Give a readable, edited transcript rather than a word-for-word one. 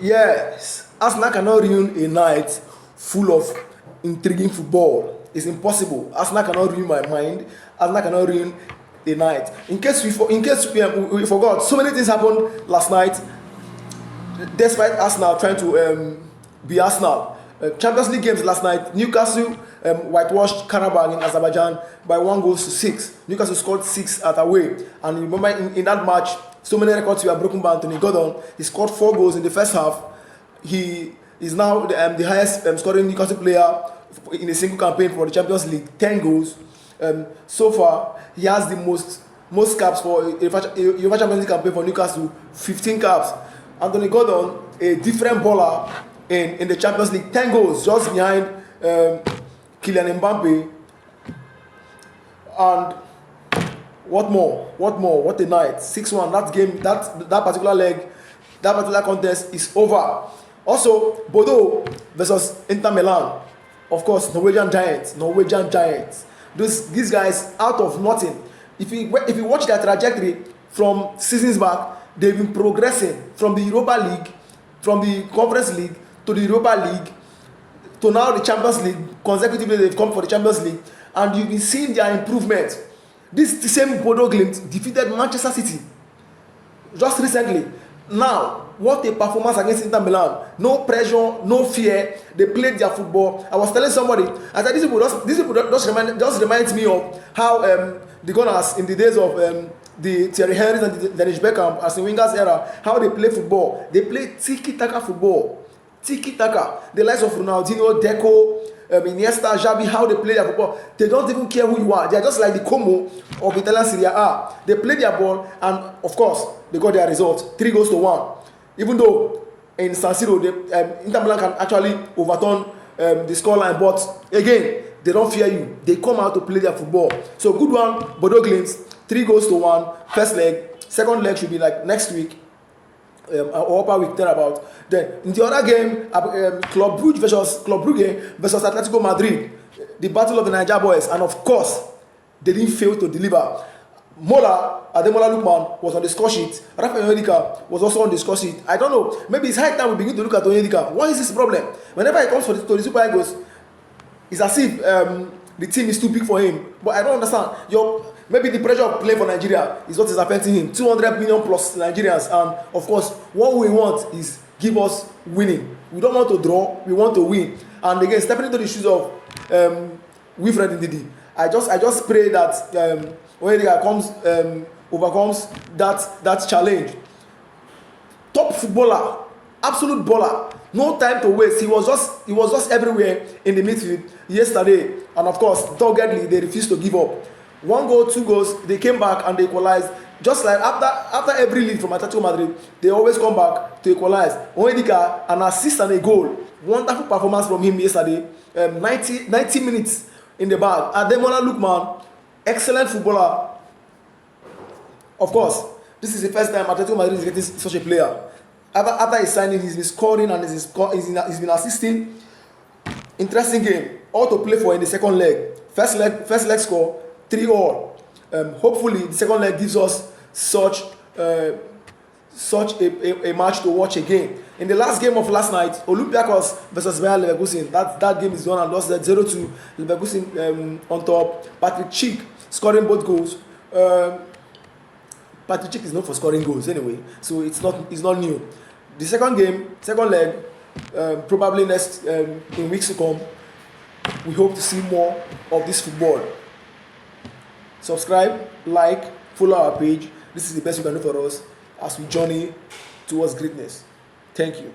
Yes, Arsenal cannot ruin a night full of intriguing football. It's impossible. Arsenal cannot ruin my mind. Arsenal cannot ruin a night. In case we forgot, so many things happened last night. Despite Arsenal trying to be Arsenal. Champions League games last night, Newcastle whitewashed Karabakh in Azerbaijan by 1 goal to 6. Newcastle scored 6 at away. And remember, in that match, so many records were broken by Anthony Gordon. He scored 4 goals in the first half. He is now the highest scoring Newcastle player in a single campaign for the Champions League, 10 goals. So far, he has the most caps for a UEFA Champions League campaign for Newcastle, 15 caps. Anthony Gordon, a different baller in the Champions League, 10 goals just behind Kylian Mbappe. And what more? What a night. 6-1. That game, that particular leg, that particular contest is over. Also, Bodo versus Inter Milan. Of course, Norwegian Giants. These guys out of nothing. If you watch their trajectory from seasons back, they've been progressing from the Europa League, from the Conference League to the Europa League to now the Champions League. Consecutively, they've come for the Champions League, and you've been seeing their improvement. This same Bodo Glimt defeated Manchester City just recently. Now, what a performance against Inter Milan. No pressure, no fear. They played their football. I was telling somebody, I said, these people just reminds me of how the Gunners in the days of the Thierry Henry and the Dennis Beckham as in Wingers era, how they play football. They play tiki-taka football. Tiki-taka. The likes of Ronaldinho, Deco, Iniesta, Xavi, how they play their football. They don't even care who you are. They are just like the Como of Italian Serie A. They play their ball, and of course, they got their result. 3 goals to 1. Even though in San Siro, Inter Milan can actually overturn the scoreline, but again, they don't fear you. They come out to play their football. So good one, Bodo Glimt, 3 goals to 1. First leg. Second leg should be like next week. Or upper week thereabout. Then in the other game, Club Brugge versus Atletico Madrid, the battle of the Niger boys, and of course, they didn't fail to deliver. Ademola Lookman was on the score sheet. Rafael Onyedika was also on the score sheet. I don't know. Maybe it's high time we begin to look at Onyedika. What is his problem? Whenever he comes to the Super Eagles, it's as if the team is too big for him. But I don't understand. Maybe the pressure of playing for Nigeria is what is affecting him. 200 million plus Nigerians, and of course, what we want is give us winning. We don't want to draw. We want to win. And again, stepping into the shoes of Wilfred Ndidi, I just pray that Onyedika overcomes that challenge. Top footballer, absolute baller. No time to waste. He was just everywhere in the midfield yesterday, and of course, doggedly they refused to give up. 1 goal, 2 goals, they came back and they equalized. Just like after every lead from Atletico Madrid, they always come back to equalize. Onyedika, an assist and a goal. Wonderful performance from him yesterday. 90 minutes in the bag. Ademola Lookman, excellent footballer. Of course, this is the first time Atletico Madrid is getting such a player. After his signing, he's been scoring and he's been assisting. Interesting game. All to play for in the second leg. First leg score 3-all. Hopefully, the second leg gives us such a match to watch again. In the last game of last night, Olympiacos versus Bayer Leverkusen. That game is done and lost at 0-2. Leverkusen on top. Patrick Schick scoring both goals. Patrick Schick is known for scoring goals anyway, so it's not new. The second leg, probably next in weeks to come. We hope to see more of this football. Subscribe, like, follow our page. This is the best you can do for us as we journey towards greatness. Thank you.